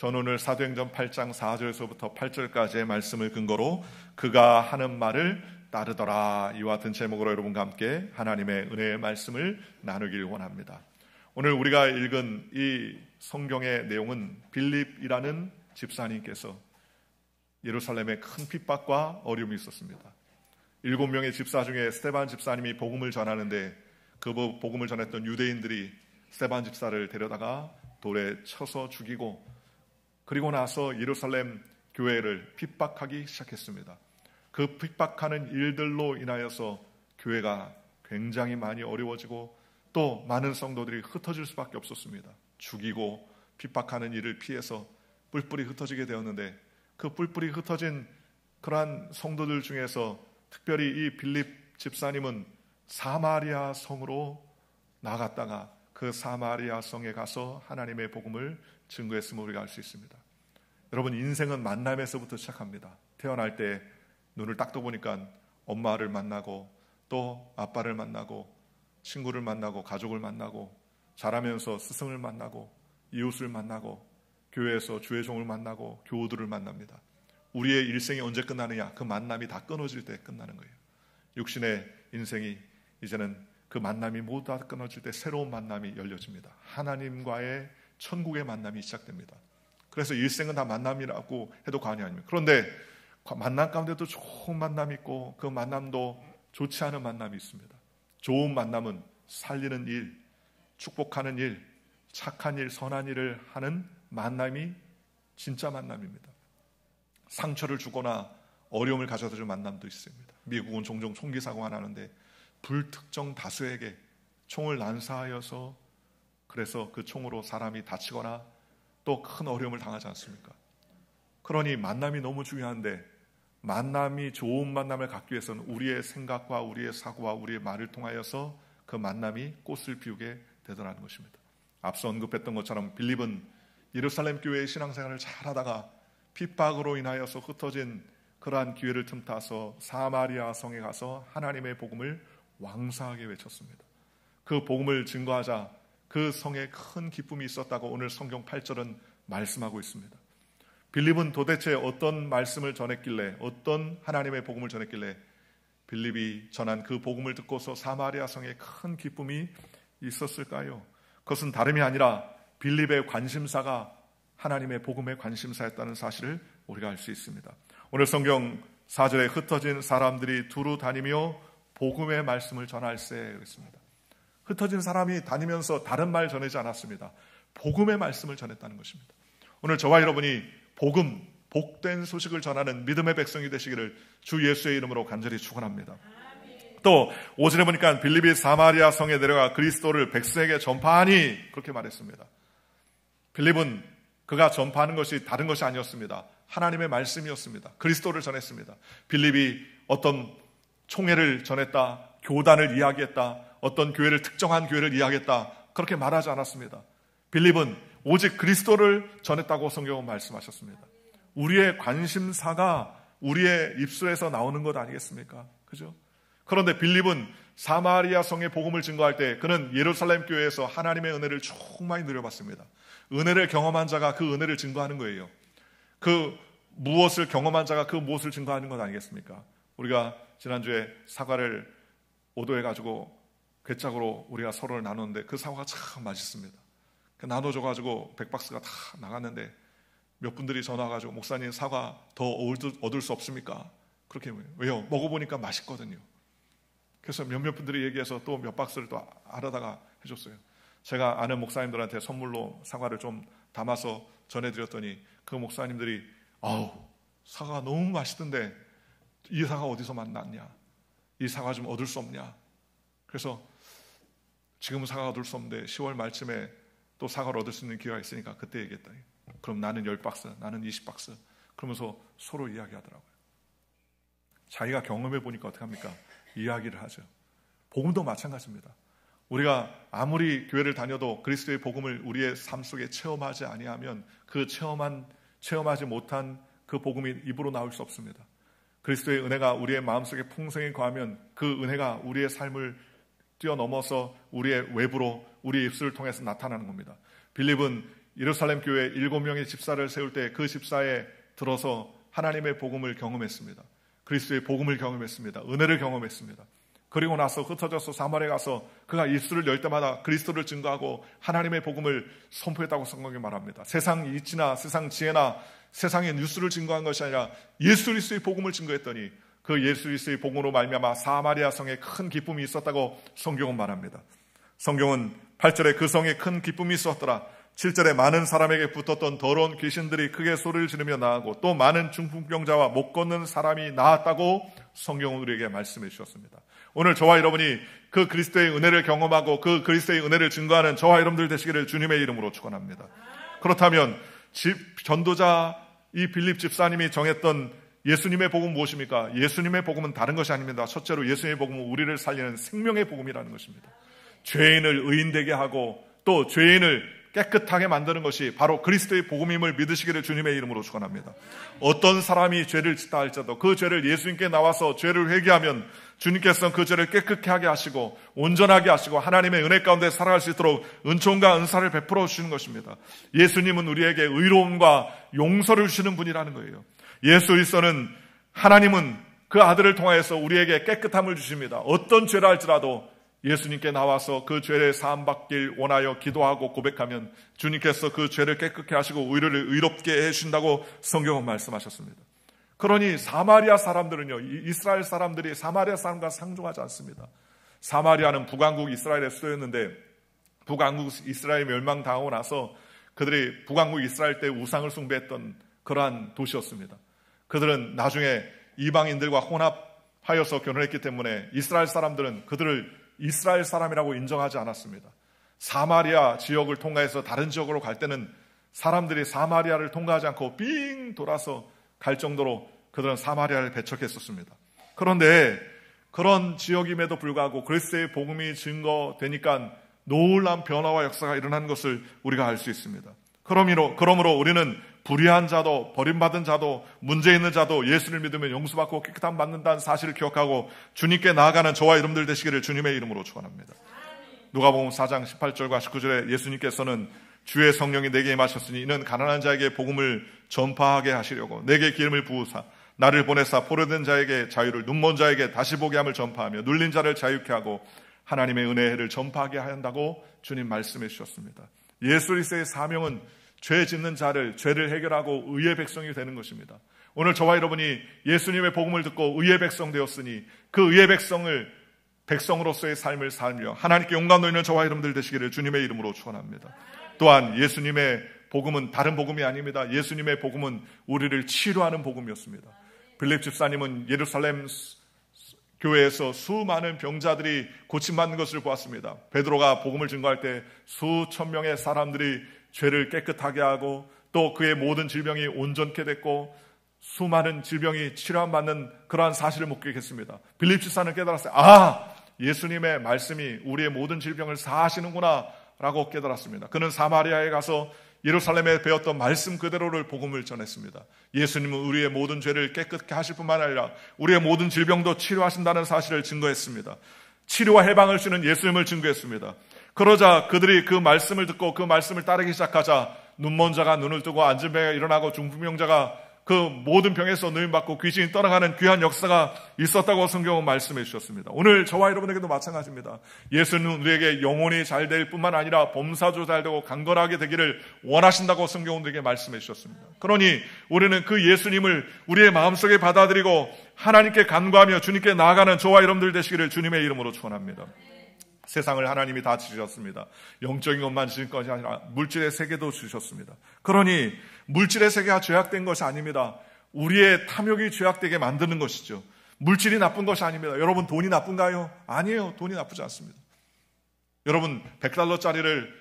전 오늘 사도행전 8장 4절에서부터 8절까지의 말씀을 근거로 그가 하는 말을 따르더라, 이와 같은 제목으로 여러분과 함께 하나님의 은혜의 말씀을 나누길 원합니다. 오늘 우리가 읽은 이 성경의 내용은 빌립이라는 집사님께서 예루살렘에 큰 핍박과 어려움이 있었습니다. 7명의 집사 중에 스데반 집사님이 복음을 전하는데 그 복음을 전했던 유대인들이 스데반 집사를 데려다가 돌에 쳐서 죽이고, 그리고 나서 예루살렘 교회를 핍박하기 시작했습니다. 그 핍박하는 일들로 인하여서 교회가 굉장히 많이 어려워지고 또 많은 성도들이 흩어질 수밖에 없었습니다. 죽이고 핍박하는 일을 피해서 뿔뿔이 흩어지게 되었는데, 그 뿔뿔이 흩어진 그러한 성도들 중에서 특별히 이 빌립 집사님은 사마리아 성으로 나갔다가 그 사마리아 성에 가서 하나님의 복음을 증거했음을 우리가 알 수 있습니다. 여러분, 인생은 만남에서부터 시작합니다. 태어날 때 눈을 딱 떠보니까 엄마를 만나고 또 아빠를 만나고 친구를 만나고 가족을 만나고, 자라면서 스승을 만나고 이웃을 만나고 교회에서 주의 종을 만나고 교우들을 만납니다. 우리의 일생이 언제 끝나느냐? 그 만남이 다 끊어질 때 끝나는 거예요. 육신의 인생이 이제는 그 만남이 모두 다 끊어질 때 새로운 만남이 열려집니다. 하나님과의 천국의 만남이 시작됩니다. 그래서 일생은 다 만남이라고 해도 과언이 아닙니다. 그런데 만남 가운데도 좋은 만남이 있고 그 만남도 좋지 않은 만남이 있습니다. 좋은 만남은 살리는 일, 축복하는 일, 착한 일, 선한 일을 하는 만남이 진짜 만남입니다. 상처를 주거나 어려움을 가져다 줄 만남도 있습니다. 미국은 종종 총기 사고가 나는데 불특정 다수에게 총을 난사하여서 그래서 그 총으로 사람이 다치거나 또 큰 어려움을 당하지 않습니까? 그러니 만남이 너무 중요한데, 만남이 좋은 만남을 갖기 위해서는 우리의 생각과 우리의 사고와 우리의 말을 통하여서 그 만남이 꽃을 피우게 되더라는 것입니다. 앞서 언급했던 것처럼 빌립은 예루살렘 교회의 신앙생활을 잘하다가 핍박으로 인하여서 흩어진 그러한 기회를 틈타서 사마리아 성에 가서 하나님의 복음을 왕성하게 외쳤습니다. 그 복음을 증거하자 그 성에 큰 기쁨이 있었다고 오늘 성경 8절은 말씀하고 있습니다. 빌립은 도대체 어떤 말씀을 전했길래, 어떤 하나님의 복음을 전했길래 빌립이 전한 그 복음을 듣고서 사마리아 성에 큰 기쁨이 있었을까요? 그것은 다름이 아니라 빌립의 관심사가 하나님의 복음의 관심사였다는 사실을 우리가 알 수 있습니다. 오늘 성경 4절에 흩어진 사람들이 두루 다니며 복음의 말씀을 전할세 그랬습니다. 흩어진 사람이 다니면서 다른 말 전하지 않았습니다. 복음의 말씀을 전했다는 것입니다. 오늘 저와 여러분이 복음, 복된 소식을 전하는 믿음의 백성이 되시기를 주 예수의 이름으로 간절히 축원합니다. 또 5절에 보니까 빌립이 사마리아 성에 내려가 그리스도를 백성에게 전파하니 그렇게 말했습니다. 빌립은 그가 전파하는 것이 다른 것이 아니었습니다. 하나님의 말씀이었습니다. 그리스도를 전했습니다. 빌립이 어떤 총회를 전했다, 교단을 이야기했다, 어떤 교회를 특정한 교회를 이야기했다, 그렇게 말하지 않았습니다. 빌립은 오직 그리스도를 전했다고 성경은 말씀하셨습니다. 우리의 관심사가 우리의 입술에서 나오는 것 아니겠습니까? 그죠? 그런데 빌립은 사마리아 성의 복음을 증거할 때 그는 예루살렘 교회에서 하나님의 은혜를 충만히 누려봤습니다. 은혜를 경험한 자가 그 은혜를 증거하는 거예요. 그 무엇을 경험한 자가 그 무엇을 증거하는 것 아니겠습니까? 우리가 지난주에 사과를 오도해가지고 괴짝으로 우리가 서로를 나눴는데 그 사과가 참 맛있습니다. 나눠줘가지고 100박스가 다 나갔는데 몇 분들이 전화 와가지고 목사님 사과 더 얻을 수 없습니까? 그렇게 왜요? 먹어보니까 맛있거든요. 그래서 몇몇 분들이 얘기해서 또 몇 박스를 또 알아다가 해줬어요. 제가 아는 목사님들한테 선물로 사과를 좀 담아서 전해드렸더니 그 목사님들이 아우 사과가 너무 맛있던데 이 사과 어디서 만났냐? 이 사과 좀 얻을 수 없냐? 그래서 지금은 사과 얻을 수 없는데 10월 말쯤에 또 사과를 얻을 수 있는 기회가 있으니까 그때 얘기했다. 그럼 나는 10박스, 나는 20박스. 그러면서 서로 이야기하더라고요. 자기가 경험해 보니까 어떻게 합니까? 이야기를 하죠. 복음도 마찬가지입니다. 우리가 아무리 교회를 다녀도 그리스도의 복음을 우리의 삶 속에 체험하지 아니하면 그 체험하지 못한 그 복음이 입으로 나올 수 없습니다. 그리스도의 은혜가 우리의 마음속에 풍성히 거하면 그 은혜가 우리의 삶을 뛰어넘어서 우리의 외부로 우리의 입술을 통해서 나타나는 겁니다. 빌립은 예루살렘 교회 7명의 집사를 세울 때 그 집사에 들어서 하나님의 복음을 경험했습니다. 그리스도의 복음을 경험했습니다. 은혜를 경험했습니다. 그리고 나서 흩어져서 사마리아에 가서 그가 입술을 열 때마다 그리스도를 증거하고 하나님의 복음을 선포했다고 성경이 말합니다. 세상 이치나 세상 지혜나 세상의 뉴스를 증거한 것이 아니라 예수 그리스도의 복음을 증거했더니 그 예수 그리스도의 복음으로 말미암아 사마리아 성에 큰 기쁨이 있었다고 성경은 말합니다. 성경은 8절에 그 성에 큰 기쁨이 있었더라. 7절에 많은 사람에게 붙었던 더러운 귀신들이 크게 소리를 지르며 나가고 또 많은 중풍병자와 못 걷는 사람이 나았다고 성경은 우리에게 말씀해 주셨습니다. 오늘 저와 여러분이 그 그리스도의 은혜를 경험하고 그 그리스도의 은혜를 증거하는 저와 여러분들 되시기를 주님의 이름으로 축원합니다. 그렇다면 전도자 이 빌립 집사님이 정했던 예수님의 복음은 무엇입니까? 예수님의 복음은 다른 것이 아닙니다. 첫째로 예수님의 복음은 우리를 살리는 생명의 복음이라는 것입니다. 죄인을 의인되게 하고 또 죄인을 깨끗하게 만드는 것이 바로 그리스도의 복음임을 믿으시기를 주님의 이름으로 축원합니다. 어떤 사람이 죄를 짓다 할지라도 그 죄를 예수님께 나와서 죄를 회개하면 주님께서는 그 죄를 깨끗하게 하게 하시고 온전하게 하시고 하나님의 은혜 가운데 살아갈 수 있도록 은총과 은사를 베풀어 주시는 것입니다. 예수님은 우리에게 의로움과 용서를 주시는 분이라는 거예요. 예수 그리스도는 하나님은 그 아들을 통하여서 우리에게 깨끗함을 주십니다. 어떤 죄를 할지라도 예수님께 나와서 그 죄를 사함받길 원하여 기도하고 고백하면 주님께서 그 죄를 깨끗게 하시고 의를 의롭게 해주신다고 성경은 말씀하셨습니다. 그러니 사마리아 사람들은요, 이스라엘 사람들이 사마리아 사람과 상종하지 않습니다. 사마리아는 북왕국 이스라엘의 수도였는데 북왕국 이스라엘이 멸망당하고 나서 그들이 북왕국 이스라엘 때 우상을 숭배했던 그러한 도시였습니다. 그들은 나중에 이방인들과 혼합하여서 결혼했기 때문에 이스라엘 사람들은 그들을 이스라엘 사람이라고 인정하지 않았습니다. 사마리아 지역을 통과해서 다른 지역으로 갈 때는 사람들이 사마리아를 통과하지 않고 삥 돌아서 갈 정도로 그들은 사마리아를 배척했었습니다. 그런데 그런 지역임에도 불구하고 그리스도의 복음이 증거되니까 놀라운 변화와 역사가 일어나는 것을 우리가 알 수 있습니다. 그러므로 우리는 불의한 자도 버림받은 자도 문제 있는 자도 예수를 믿으면 용서받고 깨끗함 받는다는 사실을 기억하고 주님께 나아가는 저와 여러분들 되시기를 주님의 이름으로 축원합니다. 누가복음 4장 18절과 19절에 예수님께서는 주의 성령이 내게 임하셨으니 이는 가난한 자에게 복음을 전파하게 하시려고 내게 기름을 부으사 나를 보내사 포로된 자에게 자유를 눈먼 자에게 다시 보게 함을 전파하며 눌린 자를 자유케 하고 하나님의 은혜를 전파하게 한다고 주님 말씀해 주셨습니다. 예수 그리스도의 사명은 죄 짓는 자를 죄를 해결하고 의의 백성이 되는 것입니다. 오늘 저와 여러분이 예수님의 복음을 듣고 의의 백성 되었으니 그 의의 백성으로서의 삶을 살며 하나님께 용감도 있는 저와 여러분들 되시기를 주님의 이름으로 축원합니다. 또한 예수님의 복음은 다른 복음이 아닙니다. 예수님의 복음은 우리를 치료하는 복음이었습니다. 빌립 집사님은 예루살렘 교회에서 수많은 병자들이 고침받는 것을 보았습니다. 베드로가 복음을 증거할 때 수천 명의 사람들이 죄를 깨끗하게 하고 또 그의 모든 질병이 온전케 됐고 수많은 질병이 치료받는 그러한 사실을 목격했습니다. 빌립 집사는 깨달았어요. 예수님의 말씀이 우리의 모든 질병을 사하시는구나 라고 깨달았습니다. 그는 사마리아에 가서 예루살렘에 배웠던 말씀 그대로를 복음을 전했습니다. 예수님은 우리의 모든 죄를 깨끗게 하실 뿐만 아니라 우리의 모든 질병도 치료하신다는 사실을 증거했습니다. 치료와 해방을 주는 예수님을 증거했습니다. 그러자 그들이 그 말씀을 듣고 그 말씀을 따르기 시작하자 눈먼 자가 눈을 뜨고 앉은 병이 일어나고 중풍병자가 그 모든 병에서 누임받고 귀신이 떠나가는 귀한 역사가 있었다고 성경은 말씀해 주셨습니다. 오늘 저와 여러분에게도 마찬가지입니다. 예수는 우리에게 영혼이 잘 될 뿐만 아니라 범사도 잘 되고 강건하게 되기를 원하신다고 성경은 우리에게 말씀해 주셨습니다. 그러니 우리는 그 예수님을 우리의 마음속에 받아들이고 하나님께 간구하며 주님께 나아가는 저와 여러분들 되시기를 주님의 이름으로 축원합니다. 세상을 하나님이 다 주셨습니다. 영적인 것만 주신 것이 아니라 물질의 세계도 주셨습니다. 그러니 물질의 세계가 죄악된 것이 아닙니다. 우리의 탐욕이 죄악되게 만드는 것이죠. 물질이 나쁜 것이 아닙니다. 여러분 돈이 나쁜가요? 아니에요. 돈이 나쁘지 않습니다. 여러분 $100짜리를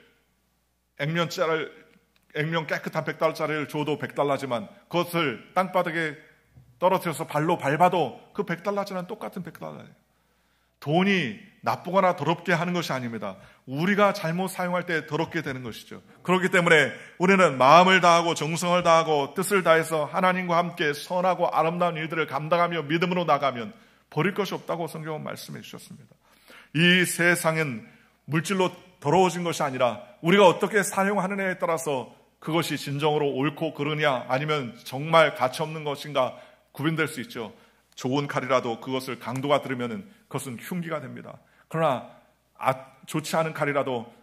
액면 깨끗한 $100짜리를 줘도 $100지만 그것을 땅바닥에 떨어뜨려서 발로 밟아도 그 $100짜리는 똑같은 $100예요. 돈이 나쁘거나 더럽게 하는 것이 아닙니다. 우리가 잘못 사용할 때 더럽게 되는 것이죠. 그렇기 때문에 우리는 마음을 다하고 정성을 다하고 뜻을 다해서 하나님과 함께 선하고 아름다운 일들을 감당하며 믿음으로 나가면 버릴 것이 없다고 성경은 말씀해 주셨습니다. 이 세상은 물질로 더러워진 것이 아니라 우리가 어떻게 사용하느냐에 따라서 그것이 진정으로 옳고 그르냐 아니면 정말 가치없는 것인가 구분될 수 있죠. 좋은 칼이라도 그것을 강도가 들으면 그것은 흉기가 됩니다. 그러나 좋지 않은 칼이라도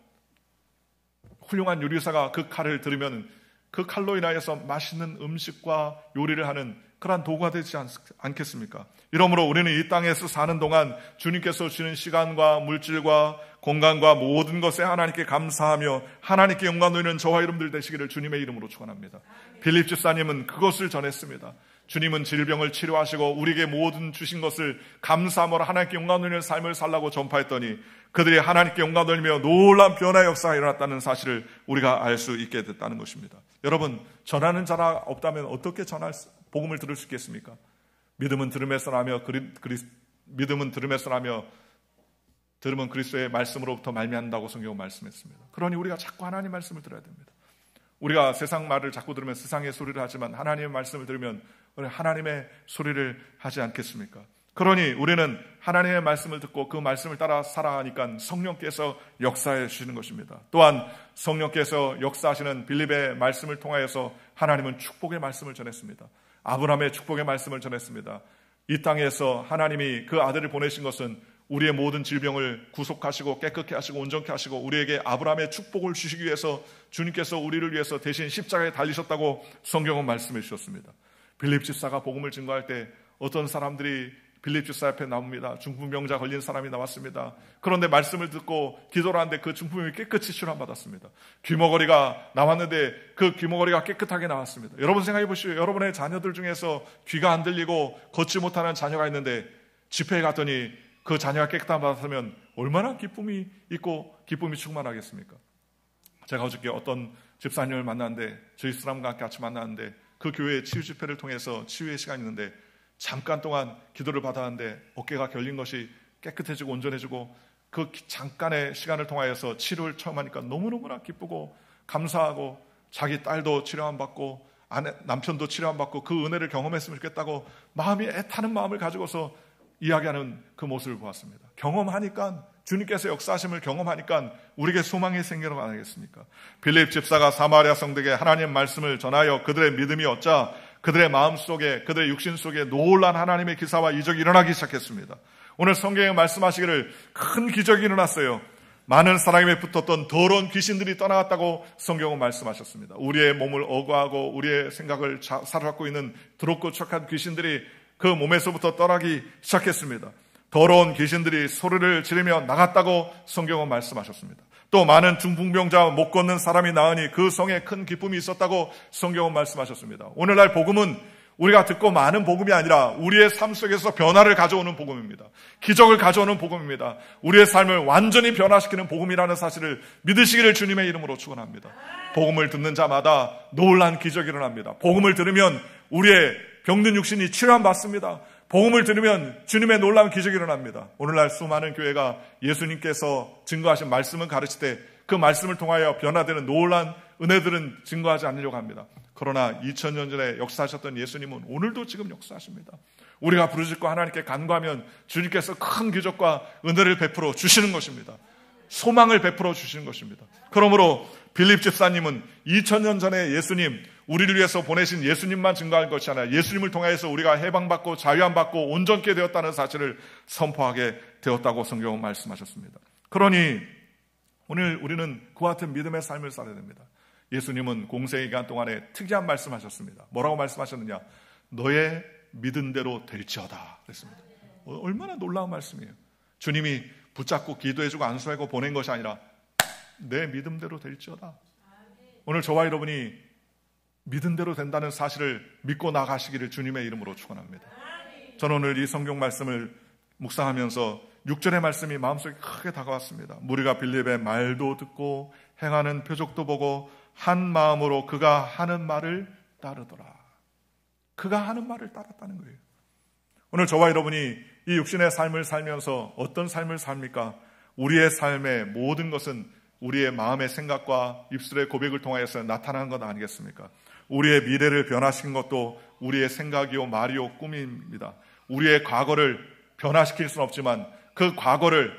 훌륭한 요리사가 그 칼을 들으면 그 칼로 인하여서 맛있는 음식과 요리를 하는 그러한 도구가 되지 않겠습니까? 이러므로 우리는 이 땅에서 사는 동안 주님께서 주는 시간과 물질과 공간과 모든 것에 하나님께 감사하며 하나님께 영광 돌리는 저와 여러분들 되시기를 주님의 이름으로 축원합니다. 빌립 집사님은 그것을 전했습니다. 주님은 질병을 치료하시고 우리에게 모든 주신 것을 감사함으로 하나님께 영광 돌리는 삶을 살라고 전파했더니 그들이 하나님께 영광 돌리며 놀라운 변화의 역사가 일어났다는 사실을 우리가 알 수 있게 됐다는 것입니다. 여러분, 전하는 자가 없다면 어떻게 복음을 들을 수 있겠습니까? 믿음은 들음에서 나며 믿음은 들음에서 나며 들으면 그리스도의 말씀으로부터 말미암는다고 성경은 말씀했습니다. 그러니 우리가 자꾸 하나님 말씀을 들어야 됩니다. 우리가 세상 말을 자꾸 들으면 세상의 소리를 하지만 하나님의 말씀을 들으면 우리 하나님의 소리를 하지 않겠습니까? 그러니 우리는 하나님의 말씀을 듣고 그 말씀을 따라 살아가니까 성령께서 역사해 주시는 것입니다. 또한 성령께서 역사하시는 빌립의 말씀을 통하여서 하나님은 축복의 말씀을 전했습니다. 아브라함의 축복의 말씀을 전했습니다. 이 땅에서 하나님이 그 아들을 보내신 것은 우리의 모든 질병을 구속하시고 깨끗게 하시고 온전케 하시고 우리에게 아브라함의 축복을 주시기 위해서 주님께서 우리를 위해서 대신 십자가에 달리셨다고 성경은 말씀해 주셨습니다. 빌립 집사가 복음을 증거할 때 어떤 사람들이 빌립 집사 앞에 나옵니다. 중풍병자 걸린 사람이 나왔습니다. 그런데 말씀을 듣고 기도를 하는데 그 중풍이 깨끗이 치료받았습니다. 귀머거리가 나왔는데 그 귀머거리가 깨끗하게 나왔습니다. 여러분 생각해 보시오. 여러분의 자녀들 중에서 귀가 안 들리고 걷지 못하는 자녀가 있는데 집회에 갔더니 그 자녀가 깨끗함 받았으면 얼마나 기쁨이 있고 기쁨이 충만하겠습니까? 제가 어저께 어떤 집사님을 만났는데 저희 사람과 함께 같이 만났는데 그 교회의 치유 집회를 통해서 치유의 시간이 있는데 잠깐 동안 기도를 받았는데 어깨가 결린 것이 깨끗해지고 온전해지고 그 잠깐의 시간을 통하여서 치료를 처음 하니까 너무너무나 기쁘고 감사하고 자기 딸도 치료안 받고 남편도 치료안 받고 그 은혜를 경험했으면 좋겠다고 마음이 애타는 마음을 가지고서 이야기하는 그 모습을 보았습니다. 경험하니까 주님께서 역사하심을 경험하니까 우리에게 소망이 생기는 거 아니겠습니까? 빌립 집사가 사마리아 성도에게 하나님의 말씀을 전하여 그들의 믿음이 얻자 그들의 마음속에 그들의 육신 속에 놀란 하나님의 기사와 이적이 일어나기 시작했습니다. 오늘 성경에 말씀하시기를 큰 기적이 일어났어요. 많은 사람에게 붙었던 더러운 귀신들이 떠나갔다고 성경은 말씀하셨습니다. 우리의 몸을 억압하고 우리의 생각을 사로잡고 있는 더럽고 착한 귀신들이 그 몸에서부터 떠나기 시작했습니다. 더러운 귀신들이 소리를 지르며 나갔다고 성경은 말씀하셨습니다. 또 많은 중풍병자와 못 걷는 사람이 나으니 그 성에 큰 기쁨이 있었다고 성경은 말씀하셨습니다. 오늘날 복음은 우리가 듣고 많은 복음이 아니라 우리의 삶 속에서 변화를 가져오는 복음입니다. 기적을 가져오는 복음입니다. 우리의 삶을 완전히 변화시키는 복음이라는 사실을 믿으시기를 주님의 이름으로 축원합니다. 복음을 듣는 자마다 놀란 기적이 일어납니다. 복음을 들으면 우리의 병든 육신이 치료받습니다. 복음을 들으면 주님의 놀라운 기적이 일어납니다. 오늘날 수많은 교회가 예수님께서 증거하신 말씀을 가르칠 때 그 말씀을 통하여 변화되는 놀라운 은혜들은 증거하지 않으려고 합니다. 그러나 2000년 전에 역사하셨던 예수님은 오늘도 지금 역사하십니다. 우리가 부르짖고 하나님께 간구하면 주님께서 큰 기적과 은혜를 베풀어 주시는 것입니다. 소망을 베풀어 주시는 것입니다. 그러므로 빌립 집사님은 2000년 전에 예수님, 우리를 위해서 보내신 예수님만 증거할 것이 아니라 예수님을 통해서 우리가 해방받고 자유함받고 온전케 되었다는 사실을 선포하게 되었다고 성경은 말씀하셨습니다. 그러니 오늘 우리는 그와 같은 믿음의 삶을 살아야 됩니다. 예수님은 공생의 기간 동안에 특이한 말씀하셨습니다. 뭐라고 말씀하셨느냐? 너의 믿은 대로 될지어다 그랬습니다. 얼마나 놀라운 말씀이에요. 주님이 붙잡고 기도해주고 안수하고 보낸 것이 아니라 내 믿음대로 될지어다. 오늘 저와 여러분이 믿은 대로 된다는 사실을 믿고 나가시기를 주님의 이름으로 축원합니다. 저는 오늘 이 성경 말씀을 묵상하면서 6절의 말씀이 마음속에 크게 다가왔습니다. 무리가 빌립의 말도 듣고 행하는 표적도 보고 한 마음으로 그가 하는 말을 따르더라. 그가 하는 말을 따랐다는 거예요. 오늘 저와 여러분이 이 육신의 삶을 살면서 어떤 삶을 삽니까? 우리의 삶의 모든 것은 우리의 마음의 생각과 입술의 고백을 통하여서 나타나는 것 아니겠습니까? 우리의 미래를 변화시킨 것도 우리의 생각이요 말이요 꿈입니다. 우리의 과거를 변화시킬 수는 없지만 그 과거를,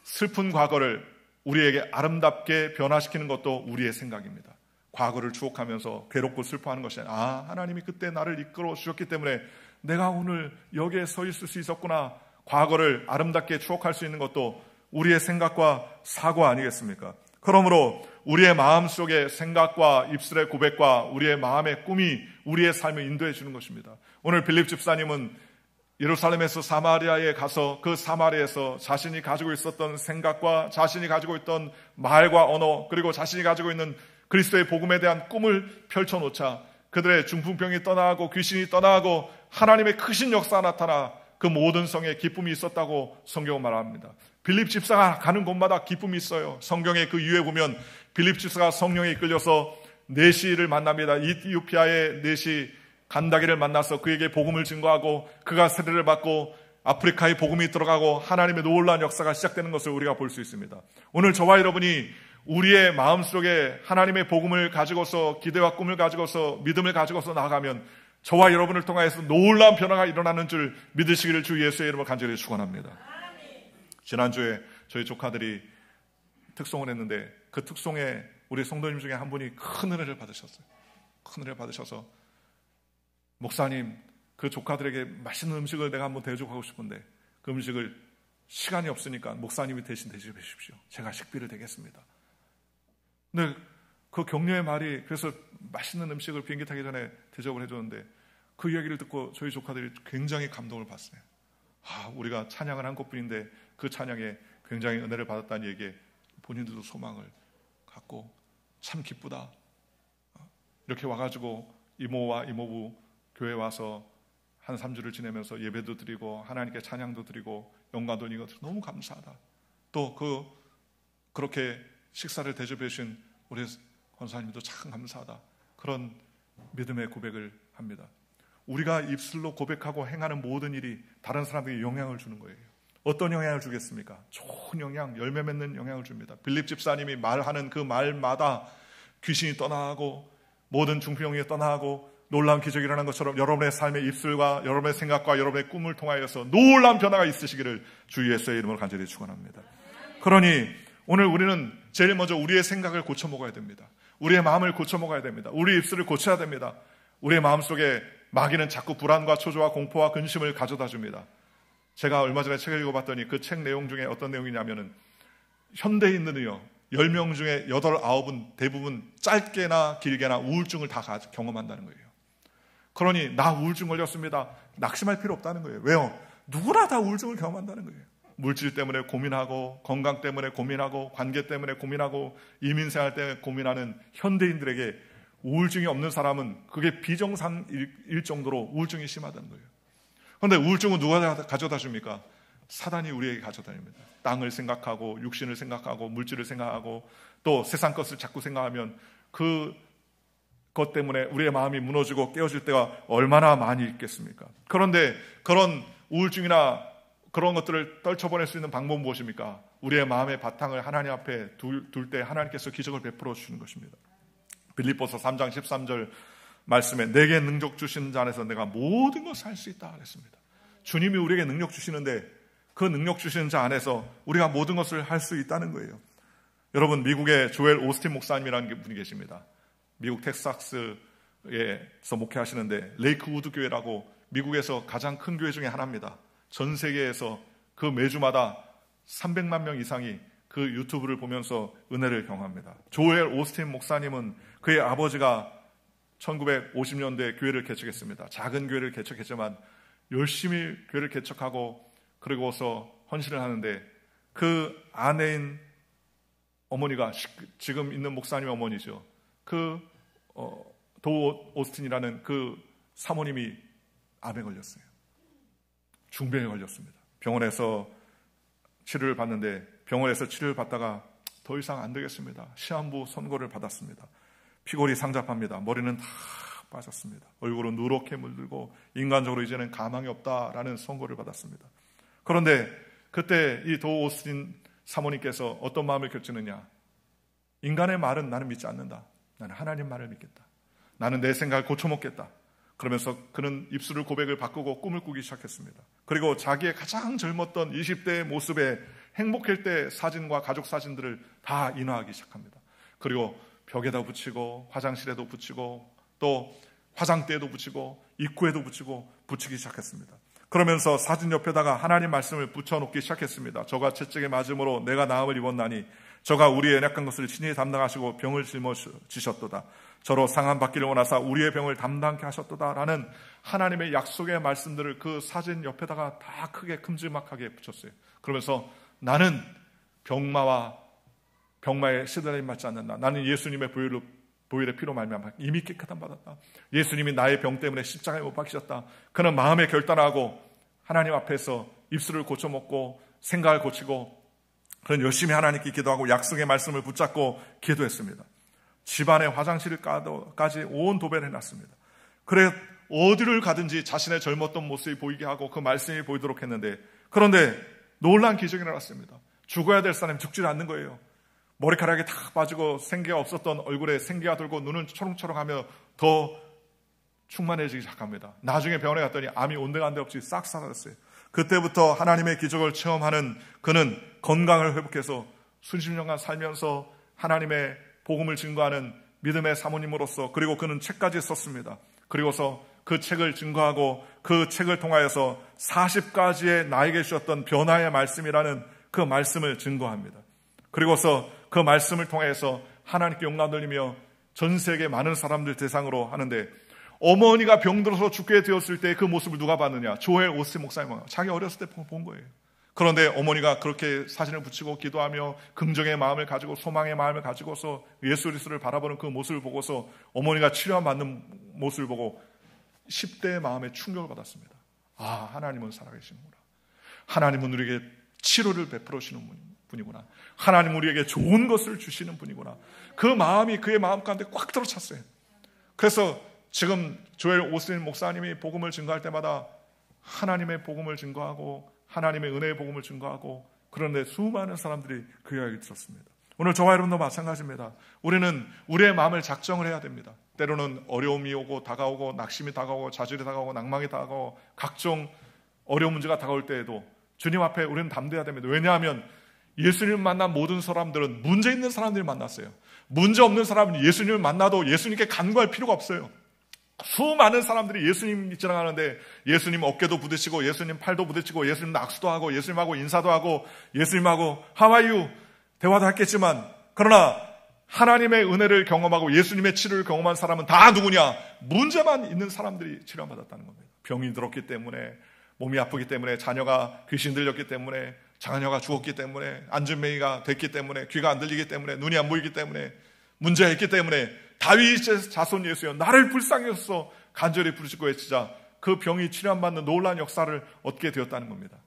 슬픈 과거를 우리에게 아름답게 변화시키는 것도 우리의 생각입니다. 과거를 추억하면서 괴롭고 슬퍼하는 것이 아니라 하나님이 그때 나를 이끌어 주셨기 때문에 내가 오늘 여기에 서 있을 수 있었구나. 과거를 아름답게 추억할 수 있는 것도 우리의 생각과 사고 아니겠습니까? 그러므로 우리의 마음속의 생각과 입술의 고백과 우리의 마음의 꿈이 우리의 삶을 인도해 주는 것입니다. 오늘 빌립 집사님은 예루살렘에서 사마리아에 가서 그 사마리아에서 자신이 가지고 있었던 생각과 자신이 가지고 있던 말과 언어 그리고 자신이 가지고 있는 그리스도의 복음에 대한 꿈을 펼쳐놓자 그들의 중풍병이 떠나고 귀신이 떠나고 하나님의 크신 역사가 나타나 그 모든 성에 기쁨이 있었다고 성경은 말합니다. 빌립 집사가 가는 곳마다 기쁨이 있어요. 성경의 그 이후에 보면 빌립 집사가 성령에 이끌려서 네시를 만납니다. 이티오피아의 네시 간다기를 만나서 그에게 복음을 증거하고 그가 세례를 받고 아프리카에 복음이 들어가고 하나님의 놀라운 역사가 시작되는 것을 우리가 볼 수 있습니다. 오늘 저와 여러분이 우리의 마음속에 하나님의 복음을 가지고서 기대와 꿈을 가지고서 믿음을 가지고서 나아가면 저와 여러분을 통하여서 놀라운 변화가 일어나는 줄 믿으시기를 주 예수의 이름으로 간절히 축원합니다. 지난주에 저희 조카들이 특송을 했는데 그 특송에 우리 성도님 중에 한 분이 큰 은혜를 받으셨어요. 큰 은혜를 받으셔서 목사님 그 조카들에게 맛있는 음식을 내가 한번 대접하고 싶은데 그 음식을 시간이 없으니까 목사님이 대신 대접해 주십시오. 제가 식비를 대겠습니다. 근데 그 격려의 말이 그래서 맛있는 음식을 비행기 타기 전에 대접을 해줬는데 그 이야기를 듣고 저희 조카들이 굉장히 감동을 받았어요. 우리가 찬양을 한 것뿐인데 그 찬양에 굉장히 은혜를 받았다는 얘기에 본인들도 소망을 갖고 참 기쁘다. 이렇게 와가지고 이모와 이모부 교회 와서 한 3주를 지내면서 예배도 드리고 하나님께 찬양도 드리고 영광도 드리고 너무 감사하다. 또 그렇게 식사를 대접해 주신 우리 권사님도 참 감사하다. 그런 믿음의 고백을 합니다. 우리가 입술로 고백하고 행하는 모든 일이 다른 사람에게 영향을 주는 거예요. 어떤 영향을 주겠습니까? 좋은 영향, 열매 맺는 영향을 줍니다. 빌립 집사님이 말하는 그 말마다 귀신이 떠나고 모든 중풍병이 떠나고 놀라운 기적이 일어난 것처럼 여러분의 삶의 입술과 여러분의 생각과 여러분의 꿈을 통하여서 놀라운 변화가 있으시기를 주 예수의 이름으로 간절히 축원합니다. 그러니 오늘 우리는 제일 먼저 우리의 생각을 고쳐 먹어야 됩니다. 우리의 마음을 고쳐 먹어야 됩니다. 우리 입술을 고쳐야 됩니다. 우리의 마음속에 마귀는 자꾸 불안과 초조와 공포와 근심을 가져다 줍니다. 제가 얼마 전에 책을 읽어봤더니 그 책 내용 중에 어떤 내용이냐면은 현대인들은요 10명 중에 8, 9은 대부분 짧게나 길게나 우울증을 다 경험한다는 거예요. 그러니 나 우울증 걸렸습니다. 낙심할 필요 없다는 거예요. 왜요? 누구나 다 우울증을 경험한다는 거예요. 물질 때문에 고민하고 건강 때문에 고민하고 관계 때문에 고민하고 이민생활 때문에 고민하는 현대인들에게 우울증이 없는 사람은 그게 비정상일 정도로 우울증이 심하다는 거예요. 그런데 우울증은 누가 가져다 줍니까? 사단이 우리에게 가져다 줍니다. 땅을 생각하고 육신을 생각하고 물질을 생각하고 또 세상 것을 자꾸 생각하면 그것 때문에 우리의 마음이 무너지고 깨어질 때가 얼마나 많이 있겠습니까? 그런데 그런 우울증이나 그런 것들을 떨쳐보낼 수 있는 방법은 무엇입니까? 우리의 마음의 바탕을 하나님 앞에 둘 때 하나님께서 기적을 베풀어 주시는 것입니다. 빌립보서 3장 13절 말씀에 내게 능력 주시는 자 안에서 내가 모든 것을 할 수 있다 그랬습니다. 주님이 우리에게 능력 주시는데 그 능력 주시는 자 안에서 우리가 모든 것을 할 수 있다는 거예요. 여러분 미국의 조엘 오스틴 목사님이라는 분이 계십니다. 미국 텍사스에서 목회하시는데 레이크우드 교회라고 미국에서 가장 큰 교회 중에 하나입니다. 전 세계에서 그 매주마다 300만 명 이상이 그 유튜브를 보면서 은혜를 경험합니다. 조엘 오스틴 목사님은 그의 아버지가 1950년대에 교회를 개척했습니다. 작은 교회를 개척했지만 열심히 교회를 개척하고 그리고서 헌신을 하는데 그 아내인 어머니가 지금 있는 목사님의 어머니죠. 도 오스틴이라는 그 사모님이 암에 걸렸어요. 중병에 걸렸습니다. 병원에서 치료를 받는데 병원에서 치료를 받다가 더 이상 안 되겠습니다. 시한부 선고를 받았습니다. 피골이 상잡합니다. 머리는 다 빠졌습니다. 얼굴은 누렇게 물들고 인간적으로 이제는 가망이 없다라는 선고를 받았습니다. 그런데 그때 이 도 오스틴 사모님께서 어떤 마음을 결정했느냐? 인간의 말은 나는 믿지 않는다. 나는 하나님 말을 믿겠다. 나는 내 생각을 고쳐먹겠다. 그러면서 그는 입술을 고백을 바꾸고 꿈을 꾸기 시작했습니다. 그리고 자기의 가장 젊었던 20대의 모습에 행복할 때 사진과 가족 사진들을 다 인화하기 시작합니다. 그리고 벽에다 붙이고 화장실에도 붙이고 또 화장대에도 붙이고 입구에도 붙이기 시작했습니다. 그러면서 사진 옆에다가 하나님 말씀을 붙여놓기 시작했습니다. 저가 채찍에 맞음으로 내가 나음을 입었나니 저가 우리의 연약한 것을 친히 담당하시고 병을 짊어지셨도다. 저로 상함받기를 원하사 우리의 병을 담당케 하셨도다. 라는 하나님의 약속의 말씀들을 그 사진 옆에다가 다 크게 큼지막하게 붙였어요. 그러면서 나는 병마에 시달림 받지 않는다. 나는 예수님의 보혈의 피로 말미암아 이미 깨끗함 받았다. 예수님이 나의 병 때문에 십자가에 못 박히셨다. 그는 마음에 결단하고 하나님 앞에서 입술을 고쳐먹고 생각을 고치고 그는 열심히 하나님께 기도하고 약속의 말씀을 붙잡고 기도했습니다. 집안의 화장실까지 온 도배를 해놨습니다. 그래 어디를 가든지 자신의 젊었던 모습이 보이게 하고 그 말씀이 보이도록 했는데, 그런데 놀라운 기적이 일어났습니다. 죽어야 될 사람이 죽지 않는 거예요. 머리카락이 다 빠지고 생기가 없었던 얼굴에 생기가 돌고 눈은 초롱초롱하며 더 충만해지기 시작합니다. 나중에 병원에 갔더니 암이 온데간데 없이 싹 사라졌어요. 그때부터 하나님의 기적을 체험하는 그는 건강을 회복해서 수십 년간 살면서 하나님의 복음을 증거하는 믿음의 사모님으로서, 그리고 그는 책까지 썼습니다. 그리고서 그 책을 증거하고 그 책을 통하여서 40가지의 나에게 주셨던 변화의 말씀이라는 그 말씀을 증거합니다. 그리고서 그 말씀을 통해서 하나님께 영광 돌리며 전 세계 많은 사람들 대상으로 하는데, 어머니가 병들어서 죽게 되었을 때 그 모습을 누가 봤느냐? 조엘 오스 목사님, 자기 어렸을 때 본 거예요. 그런데 어머니가 그렇게 사진을 붙이고 기도하며 긍정의 마음을 가지고 소망의 마음을 가지고서 예수 그리스도를 바라보는 그 모습을 보고서 어머니가 치료받는 모습을 보고 10대의 마음에 충격을 받았습니다. 아, 하나님은 살아계시는구나. 하나님은 우리에게 치료를 베풀어 주시는 분이구나. 하나님 우리에게 좋은 것을 주시는 분이구나. 그 마음이 그의 마음 가운데 꽉 들어찼어요. 그래서 지금 조엘 오스틴 목사님이 복음을 증거할 때마다 하나님의 복음을 증거하고 하나님의 은혜의 복음을 증거하고, 그런데 수많은 사람들이 그 이야기를 들었습니다. 오늘 저와 여러분도 마찬가지입니다. 우리는 우리의 마음을 작정을 해야 됩니다. 때로는 어려움이 오고 다가오고 낙심이 다가오고 좌절이 다가오고 낭망이 다가오고 각종 어려운 문제가 다가올 때에도 주님 앞에 우리는 담대해야 됩니다. 왜냐하면 예수님을 만난 모든 사람들은 문제 있는 사람들을 만났어요. 문제 없는 사람은 예수님을 만나도 예수님께 간구할 필요가 없어요. 수많은 사람들이 예수님 지나가는데 예수님 어깨도 부딪히고 예수님 팔도 부딪히고 예수님 악수도 하고 예수님하고 인사도 하고 예수님하고 하와이유 대화도 했겠지만, 그러나 하나님의 은혜를 경험하고 예수님의 치료를 경험한 사람은 다 누구냐? 문제만 있는 사람들이 치료받았다는 겁니다. 병이 들었기 때문에, 몸이 아프기 때문에, 자녀가 귀신 들렸기 때문에, 자녀가 죽었기 때문에, 안전맹이가 됐기 때문에, 귀가 안 들리기 때문에, 눈이 안 보이기 때문에, 문제가 있기 때문에 다윗의 자손 예수여 나를 불쌍히 여소서 간절히 부르짖고 외치자 그 병이 치료 안 받는 놀라운 역사를 얻게 되었다는 겁니다.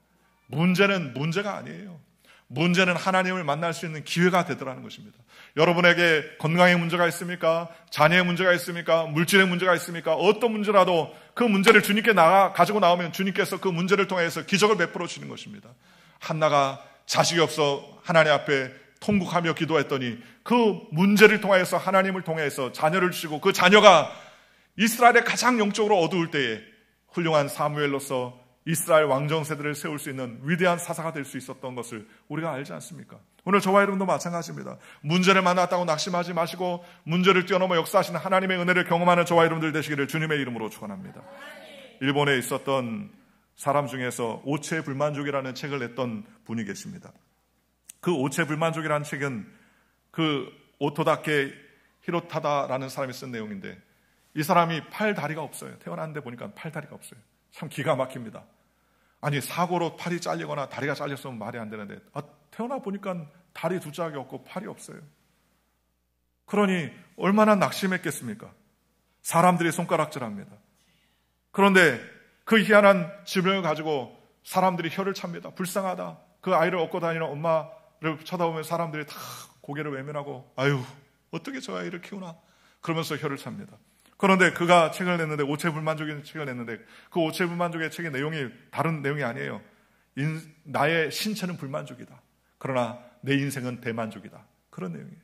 문제는 문제가 아니에요. 문제는 하나님을 만날 수 있는 기회가 되더라는 것입니다. 여러분에게 건강의 문제가 있습니까? 자녀의 문제가 있습니까? 물질의 문제가 있습니까? 어떤 문제라도 그 문제를 주님께 가지고 나오면 주님께서 그 문제를 통해서 기적을 베풀어 주시는 것입니다. 한나가 자식이 없어 하나님 앞에 통곡하며 기도했더니 그 문제를 통해서 하나님을 통해서 자녀를 주시고, 그 자녀가 이스라엘의 가장 영적으로 어두울 때에 훌륭한 사무엘로서 이스라엘 왕정 세대를 세울 수 있는 위대한 사사가 될 수 있었던 것을 우리가 알지 않습니까? 오늘 저와 여러분도 마찬가지입니다. 문제를 만났다고 낙심하지 마시고 문제를 뛰어넘어 역사하시는 하나님의 은혜를 경험하는 저와 여러분들 되시기를 주님의 이름으로 축원합니다. 일본에 있었던 사람 중에서 오체불만족이라는 책을 냈던 분이 계십니다. 그 오체불만족이라는 책은 그 오토다케 히로타다라는 사람이 쓴 내용인데, 이 사람이 팔 다리가 없어요. 태어났는데 보니까 팔 다리가 없어요. 참 기가 막힙니다. 아니, 사고로 팔이 잘리거나 다리가 잘렸으면 말이 안 되는데 태어나 보니까 다리 두 짝이 없고 팔이 없어요. 그러니 얼마나 낙심했겠습니까? 사람들이 손가락질합니다. 그런데 그 희한한 질병을 가지고 사람들이 혀를 찹니다. 불쌍하다. 그 아이를 업고 다니는 엄마를 쳐다보면 사람들이 다 고개를 외면하고, 아유, 어떻게 저 아이를 키우나? 그러면서 혀를 찹니다. 그런데 그가 책을 냈는데, 오체불만족인 책을 냈는데, 그 오체불만족의 책의 내용이 다른 내용이 아니에요. 나의 신체는 불만족이다. 그러나 내 인생은 대만족이다. 그런 내용이에요.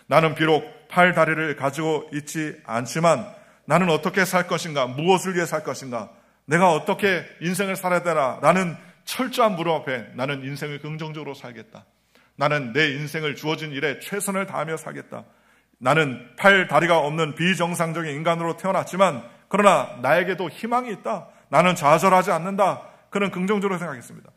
나는 비록 팔 다리를 가지고 있지 않지만 나는 어떻게 살 것인가? 무엇을 위해 살 것인가? 내가 어떻게 인생을 살아야 되나? 라는 철저한 물음 앞에 나는 인생을 긍정적으로 살겠다. 나는 내 인생을 주어진 일에 최선을 다하며 살겠다. 나는 팔, 다리가 없는 비정상적인 인간으로 태어났지만 그러나 나에게도 희망이 있다. 나는 좌절하지 않는다. 그는 긍정적으로 생각했습니다.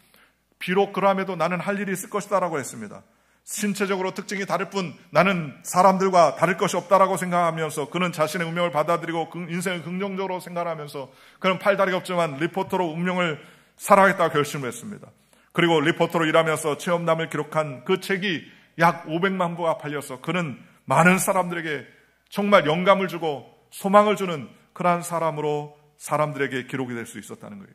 비록 그럼에도 나는 할 일이 있을 것이다 라고 했습니다. 신체적으로 특징이 다를 뿐 나는 사람들과 다를 것이 없다라고 생각하면서 그는 자신의 운명을 받아들이고 인생을 긍정적으로 생각하면서 그는 팔다리가 없지만 리포터로 운명을 살아가겠다고 결심을 했습니다. 그리고 리포터로 일하면서 체험담을 기록한 그 책이 약 500만 부가 팔려서 그는 많은 사람들에게 정말 영감을 주고 소망을 주는 그러한 사람으로 사람들에게 기록이 될 수 있었다는 거예요.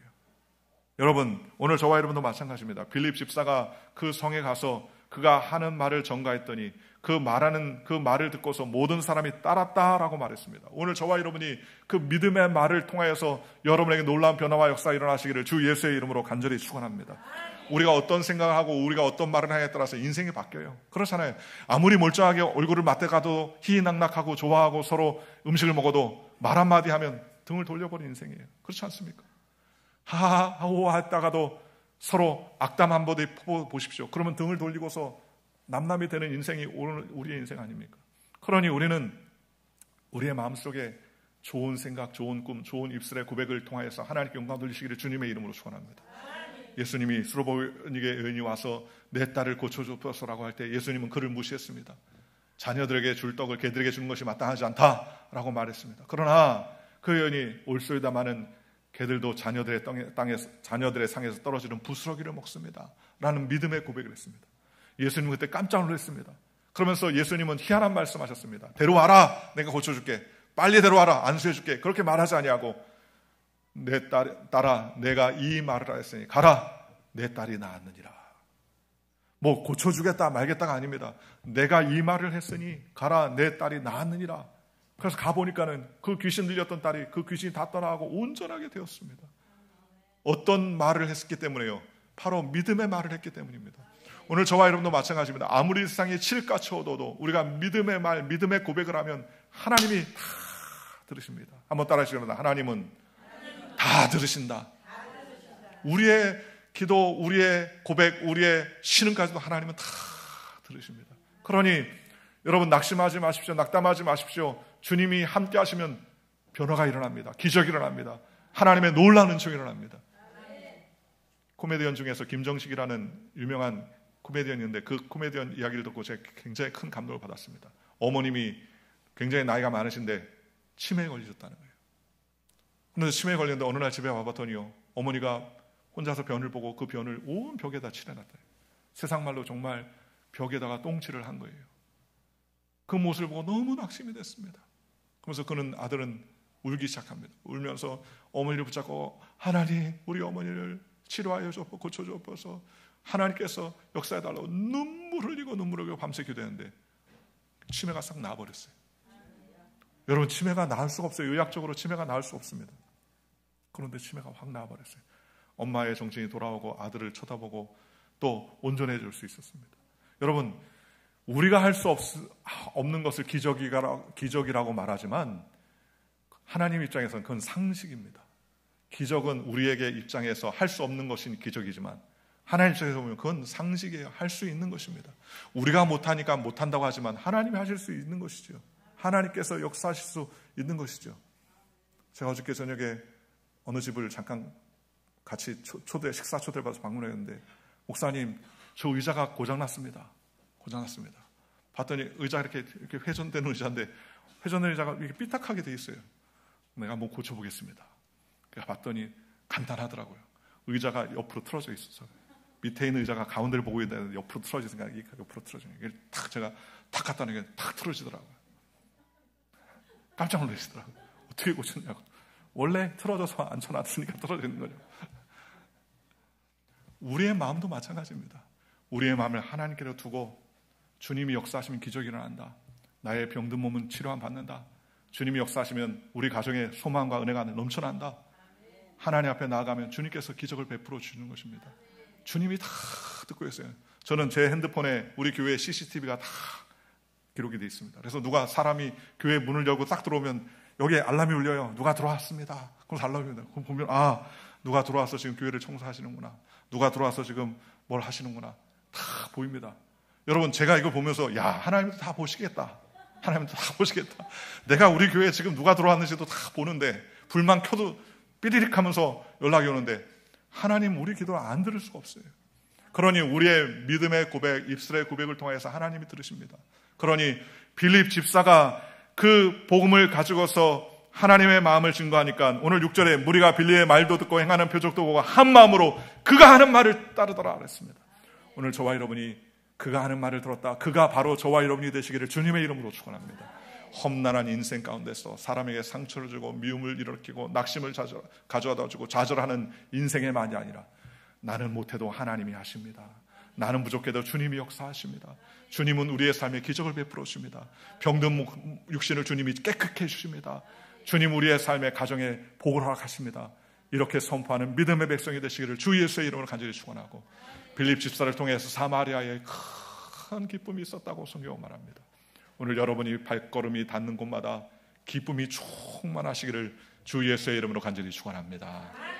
여러분, 오늘 저와 여러분도 마찬가지입니다. 빌립 집사가 그 성에 가서 그가 하는 말을 전가했더니 그 말을 듣고서 모든 사람이 따랐다라고 말했습니다. 오늘 저와 여러분이 그 믿음의 말을 통하여서 여러분에게 놀라운 변화와 역사가 일어나시기를 주 예수의 이름으로 간절히 축원합니다. 우리가 어떤 생각을 하고 우리가 어떤 말을 하냐에 따라서 인생이 바뀌어요. 그렇잖아요. 아무리 멀쩡하게 얼굴을 맞대가도 희희낙낙하고 좋아하고 서로 음식을 먹어도 말 한마디 하면 등을 돌려버리는 인생이에요. 그렇지 않습니까? 하하하호 했다가도 서로 악담 한마디 보십시오. 그러면 등을 돌리고서 남남이 되는 인생이 오늘 우리의 인생 아닙니까? 그러니 우리는 우리의 마음속에 좋은 생각, 좋은 꿈, 좋은 입술의 고백을 통하여서 하나님께 영광 돌리시기를 주님의 이름으로 축원합니다. 예수님이 수로보니게 여인이 와서 내 딸을 고쳐주소서라고 할 때 예수님은 그를 무시했습니다. 자녀들에게 줄 떡을 개들에게 주는 것이 마땅하지 않다라고 말했습니다. 그러나 그 여인이 올소이다 마는 개들도 자녀들의 상에서 떨어지는 부스러기를 먹습니다 라는 믿음의 고백을 했습니다. 예수님은 그때 깜짝 놀랐습니다. 그러면서 예수님은 희한한 말씀하셨습니다. 데려와라, 내가 고쳐줄게. 빨리 데려와라, 안수해줄게. 그렇게 말하지 아니하고 내 딸아, 내가 이 말을 하였으니 가라, 내 딸이 나았느니라. 뭐 고쳐주겠다 말겠다가 아닙니다. 내가 이 말을 했으니 가라, 내 딸이 나았느니라. 그래서 가보니까는 그 귀신 들렸던 딸이 그 귀신이 다 떠나가고 온전하게 되었습니다. 어떤 말을 했기 때문에요? 바로 믿음의 말을 했기 때문입니다. 오늘 저와 여러분도 마찬가지입니다. 아무리 세상에 칠까 쳐도 우리가 믿음의 말, 믿음의 고백을 하면 하나님이 다 들으십니다. 한번 따라하시겠습니다. 하나님은 다 들으신다. 우리의 기도, 우리의 고백, 우리의 신음까지도 하나님은 다 들으십니다. 그러니 여러분 낙심하지 마십시오. 낙담하지 마십시오. 주님이 함께 하시면 변화가 일어납니다. 기적이 일어납니다. 하나님의 놀라운 은총이 일어납니다. 코미디언 중에서 김정식이라는 유명한 코미디언이 있는데 그 코미디언 이야기를 듣고 제가 굉장히 큰 감동을 받았습니다. 어머님이 굉장히 나이가 많으신데 치매에 걸리셨다는 거예요. 그런데 치매에 걸렸는데 어느 날 집에 와봤더니요, 어머니가 혼자서 변을 보고 그 변을 온 벽에다 칠해놨대요. 세상 말로 정말 벽에다가 똥칠을 한 거예요. 그 모습을 보고 너무 낙심이 됐습니다. 그러면서 그는 아들은 울기 시작합니다. 울면서 어머니를 붙잡고 하나님, 우리 어머니를 치료하여 주옵소서, 고쳐 주옵소서, 하나님께서 역사해달라고 눈물 흘리고 밤새 기도했는데 치매가 싹 나아버렸어요. 여러분, 치매가 나을 수가 없어요. 의학적으로 치매가 나을 수 없습니다. 그런데 치매가 확 나아버렸어요. 엄마의 정신이 돌아오고 아들을 쳐다보고 또 온전해질 수 있었습니다. 여러분, 우리가 할 수 없는 것을 기적이라고 말하지만 하나님 입장에서는 그건 상식입니다. 기적은 우리에게 입장에서 할 수 없는 것이 기적이지만 하나님 입장에서 보면 그건 상식이에요. 할 수 있는 것입니다. 우리가 못하니까 못한다고 하지만 하나님이 하실 수 있는 것이죠. 하나님께서 역사하실 수 있는 것이죠. 제가 어저께 저녁에 어느 집을 잠깐 같이 식사 초대를 받아서 방문했는데 목사님, 저 의자가 고장났습니다. 봤더니 의자가 이렇게 회전되는 의자인데 회전되는 의자가 이렇게 삐딱하게 돼 있어요. 내가 뭐 고쳐보겠습니다. 봤더니 간단하더라고요. 의자가 옆으로 틀어져 있어서 밑에 있는 의자가 가운데를 보고 있는데 옆으로 틀어지니까 이게 옆으로 틀어지는 게 탁 제가 탁 갖다 놓으니까 탁 틀어지더라고요. 깜짝 놀라시더라고요. 어떻게 고쳤냐고. 원래 틀어져서 앉혀놨으니까 틀어지는 거죠. 우리의 마음도 마찬가지입니다. 우리의 마음을 하나님께로 두고 주님이 역사하시면 기적이 일어난다. 나의 병든 몸은 치료함 받는다. 주님이 역사하시면 우리 가정에 소망과 은혜가 넘쳐난다. 하나님 앞에 나아가면 주님께서 기적을 베풀어 주는 것입니다. 주님이 다 듣고 있어요. 저는 제 핸드폰에 우리 교회 CCTV가 다 기록이 되어 있습니다. 그래서 누가 사람이 교회 문을 열고 딱 들어오면 여기에 알람이 울려요. 누가 들어왔습니다. 그럼 알람이 울려요. 그럼 보면 누가 들어와서 지금 교회를 청소하시는구나. 누가 들어와서 지금 뭘 하시는구나. 다 보입니다. 여러분, 제가 이거 보면서 하나님도 다 보시겠다. 하나님도 다 보시겠다. 내가 우리 교회에 지금 누가 들어왔는지도 다 보는데 불만 켜도 삐리릭 하면서 연락이 오는데 하나님 우리 기도를 안 들을 수가 없어요. 그러니 우리의 믿음의 고백, 입술의 고백을 통해서 하나님이 들으십니다. 그러니 빌립 집사가 그 복음을 가지고서 하나님의 마음을 증거하니까 오늘 6절에 무리가 빌립의 말도 듣고 행하는 표적도 보고 한 마음으로 그가 하는 말을 따르더라 그랬습니다. 오늘 저와 여러분이 그가 하는 말을 들었다. 그가 바로 저와 여러분이 되시기를 주님의 이름으로 축원합니다. 험난한 인생 가운데서 사람에게 상처를 주고 미움을 일으키고 낙심을 가져다 주고 좌절하는 인생의 만이 아니라 나는 못해도 하나님이 하십니다. 나는 부족해도 주님이 역사하십니다. 주님은 우리의 삶에 기적을 베풀어 주십니다. 병든 육신을 주님이 깨끗게 해주십니다. 주님 우리의 삶의 가정에 복을 허락하십니다. 이렇게 선포하는 믿음의 백성이 되시기를 주 예수의 이름으로 간절히 축원하고 빌립 집사를 통해서 사마리아에 큰 기쁨이 있었다고 성경은 말합니다. 오늘 여러분이 발걸음이 닿는 곳마다 기쁨이 충만하시기를 주 예수의 이름으로 간절히 축원합니다.